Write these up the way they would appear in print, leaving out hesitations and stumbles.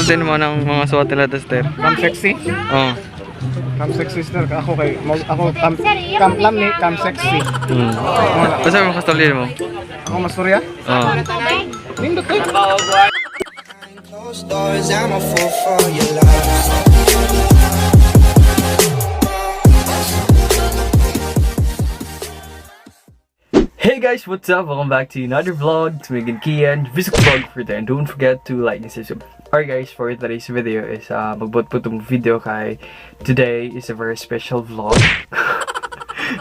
din mo ng mga suwat nila tester. Cam sexy? Oo. Cam sexy sister. Ako kay ako cam lam ni cam sexy. Basta mo kastolin mo? Ako masurya? Oo. Nindot kay. Closed doors, I'm a fool for your love. Hey guys, what's up? Welcome back to another vlog. It's me again, Kian. BISDAK vlog for today. And don't forget to like and subscribe. Alright guys, for today's video is magbuot po itong video kay today is a very special vlog.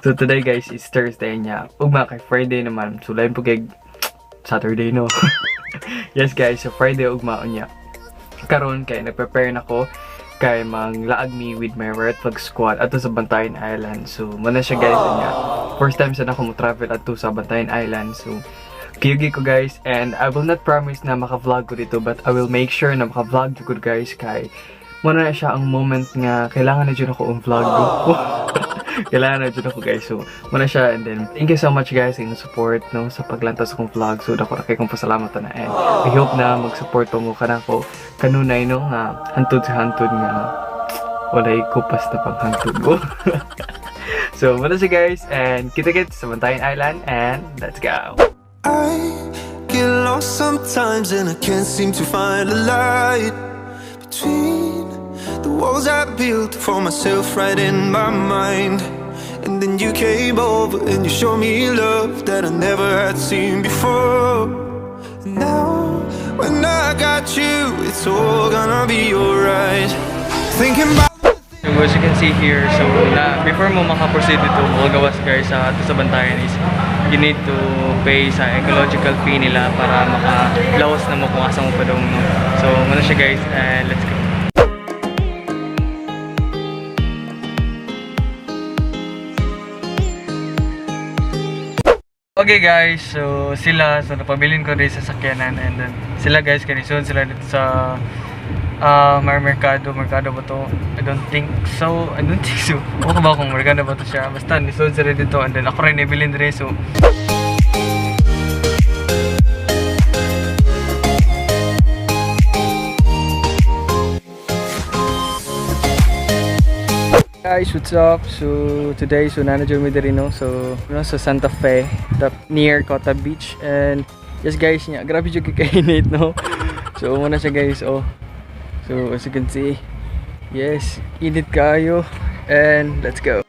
So today guys is Thursday niya. Ugma kay Friday naman. So lain po kay Saturday no. Yes guys, so Friday ugma niya. Karon kay nagprepare na ko kay manglaag mi with my red flag squad ato sa Bantayan Island. So muna siya guys niya. First time sa ako mo travel ato sa Bantayan Island. So kiyugi ko guys, and I will not promise na maka-vlog ko dito, but I will make sure na maka-vlog ko guys kay muna na siya ang moment nga kailangan na dyan ako ang vlog ko. Kailangan na dyan ako guys. So muna siya, and then thank you so much guys yung support no sa paglantas kong vlog. So dako na kay kong pasalamat na, and I hope na mag-support mo ka na ko kanunay no nga hantod sa hantod nga walay kupas na pang hantod ko. So muna siya guys, and kita-kits sa Bantayan Island, and let's go. I get lost sometimes and I can't seem to find a light between the walls I built for myself right in my mind. And then you came over and you showed me love that I never had seen before. And now when I got you, it's all gonna be alright. Thinking about So as you can see here, so before mo makaproceed dito, magawas guys sa Bantayan is you need to pay sa ecological fee nila para makalawas na mo kung asa mo pa daw no. So muna siya guys, and let's go. Okay guys, so sila, so napabilin ko rin sa sakyanan, and then sila guys, kanison sila dito sa merkado ba to? I don't think so. Ako ba kung merkado ba to siya? Basta nisod sila dito, and then ako rin nabilin rin. So guys, what's up? So today, so nanadyo mi diri no. So sa Santa Fe, near Cota Beach, and yes guys, grabe jud kay-init no. So muna siya guys, oh. So as you can see, yes, init kayo, and let's go.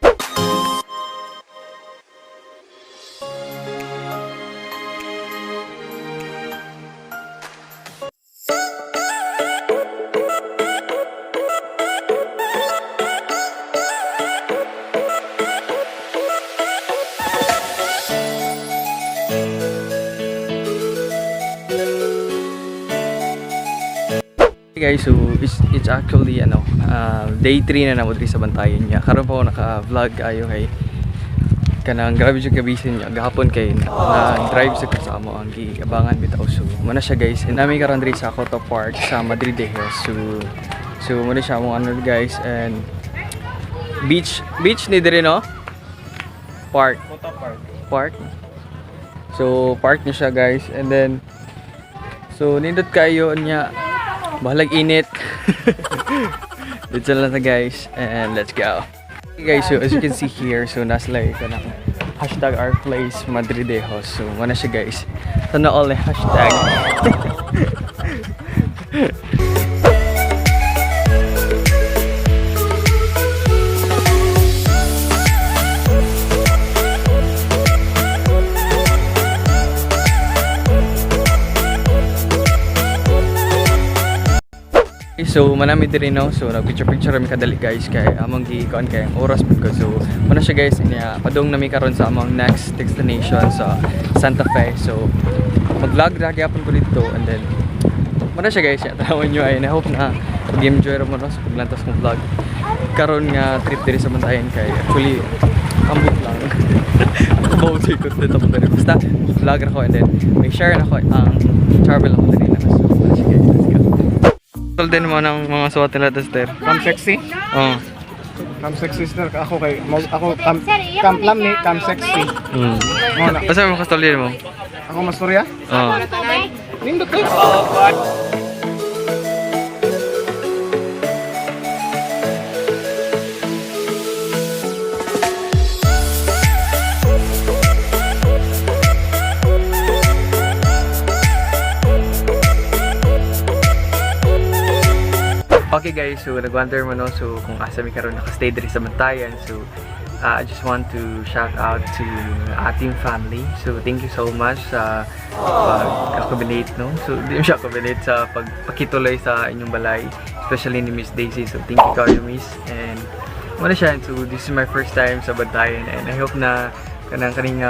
Guys, so it's actually day 3 na namo diri sa Bantayan niya. Karon pa ako naka-vlog ayo kay kanang grabe jud kabisin niya gahapon kay drive sa kasama ang giabangan bitaw. So muna siya guys, and nami karon diri sa Coto Park sa Madrid Hills. So muna siya mo guys, and beach ni diri no? Park. Coto Park. So park ni siya guys, and then so nindot kayo niya. Bahalag init. Dito lang na guys, and let's go. Okay guys, so as you can see here, so nasa like hashtag our place Madridejos. So muna siya guys, sana all hashtag. So manami diri no, so nagpicture kami kadali guys kay among gi-kuan kay oras pud ko. So muna siya guys, niya padung nami karon sa among next destination sa Santa Fe. So mag-vlog ra gyapon ko dito, and then muna siya guys, tawon nyo ay I hope na mag-enjoy ra mo sa paglantas kong vlog karon nga trip diri sa Bantayan kay actually ambot lang. About to ikot dito ko diri, basta vlog ra ko, and then may share na ko ang travel ako diri na. So muna siya guys, let's go. Tol din mo ng mga suwat nila tester. Cam sexy? Oo. Cam sexy sister. Ako kay ako cam lam ni cam sexy. Basta mo kastolin mo? Ako masurya? Oo. Nindot kay. Okay guys, so nag-wonder mo no, so kung asa mi karon naka-stay diri sa Bantayan. So I just want to shout out to ating family. So thank you so much sa pag-accommodate no. So di siya accommodate sa pagpakituloy sa inyong balay, especially ni Miss Daisy. So thank you kayo Miss, and wala siya. So this is my first time sa Bantayan, and I hope na kaning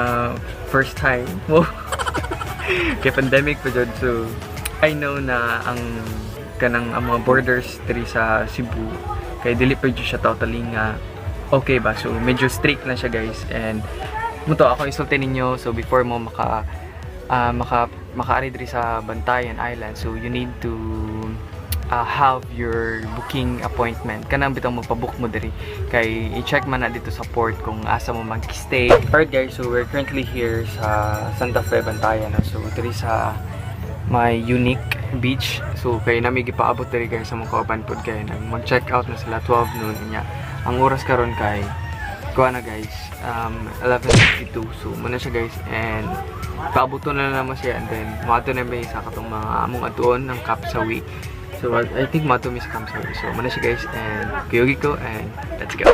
first time mo kay pandemic pa jud. So I know na ang mga borders diri sa Cebu kay dili pa jud siya totally nga okay ba. So medyo strict lang siya guys, and muto ako isulti ninyo. So before mo makaari diri sa Bantayan Island, so you need to have your booking appointment. Kanang bitang magpabook mo diri kay i-check man na dito sa port kung asa mo mag-stay. Alright guys, so we're currently here sa Santa Fe, Bantayan. So diri sa my unique beach. So kay nami gipaabot diri guys sa mga kauban pod kay mag-check out na sila 12 noon niya. Ang oras karon kay kuha na guys 11:52. So muna siya guys, and paabuton na naman siya, and then maato na may sa katong mga among atuon ng Kapsawi. So I think maato mi sa Kapsawi. So muna siya guys, and kuyugi ko, and let's go.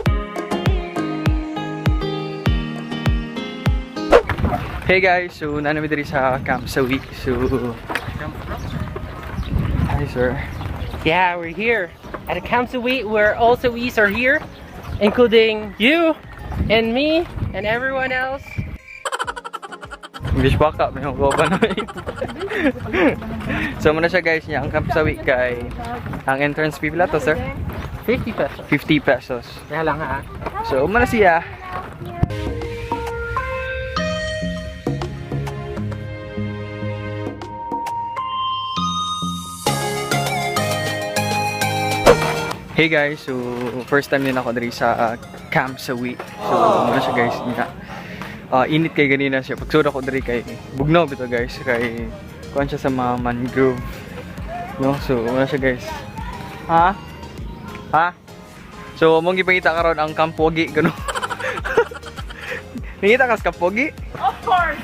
Hey guys, so nanami diri sa Kapsawi. So hi sir. Yeah, we're here at a Kamsawi where all Sawis are here, including you and me and everyone else. English baka, may mga ba na So muna siya guys niya, ang Kamsawi kay ang entrance fee pala to sir? 50 pesos. 50 pesos. Kaya lang ha. So muna siya. Hey guys, so first time din ako diri sa Kamsawi. So muna siya guys nga. Init kay ganina siya. Pagsud ako diri kay bugnaw bito guys, kay kuan siya sa mga mangrove. No, so muna siya guys. Ha? So among gipangita karon ang Kampogi gano. Nangita ka sa Kampogi? Of course.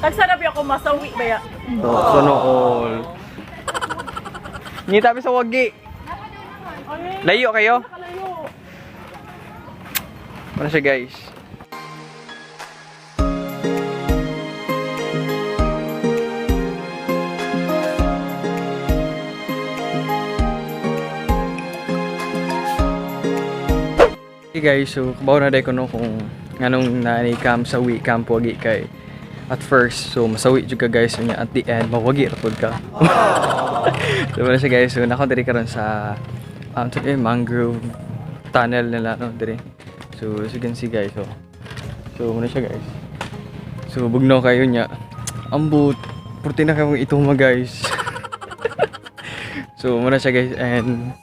Nagsarabi ako masawi ba ya? So no all. Ngita sa wagi. Layo kayo? Ano siya guys? Okay guys, so kabaw na day ko no kung anong Kamsawi, Kampogi kay at first, so masawi juga guys, so at the end mawagi rapod ka. So wala siya guys, so nako diri karon sa mangrove tunnel nila no diri. So as you can see guys, so muna siya guys. So bugnaw kayo niya. Ambot, purti na kayo itong mga guys. So muna siya guys, and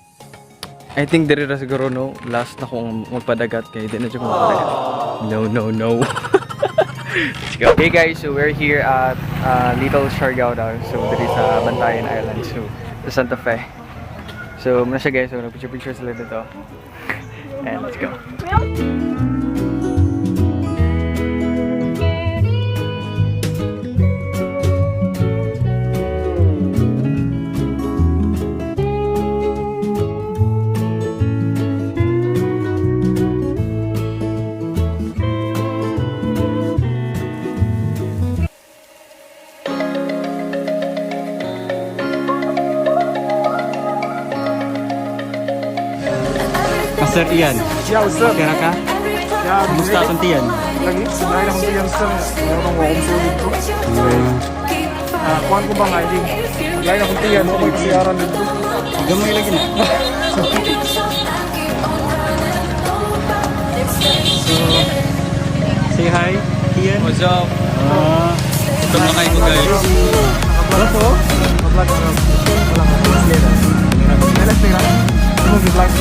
I think diri ra siguro no last na kong magpadagat kay di na siya magpadagat. No. Let's go. Hey guys, so we're here at Little Siargao daw. So dito sa Bantayan Island, so sa Santa Fe. So muna siya guys, so nagpicture sila dito. And let's go. Sir Ian, Yeah, what's up? kira ka? Yeah, Kumusta ang tiyan? lagi. Sinay na kong tiyan sir. Mayroong wakong sulit ko. Kuhan ko ba nga, hindi. Sinay na kong tiyan. May kasiyaran dito. Gamay lagi na. Say hi, Ian. What's up? Ito na kayo guys. Nakablog ko. Nakablog ko. Walang translator. Let's take that. Ano yung vlog?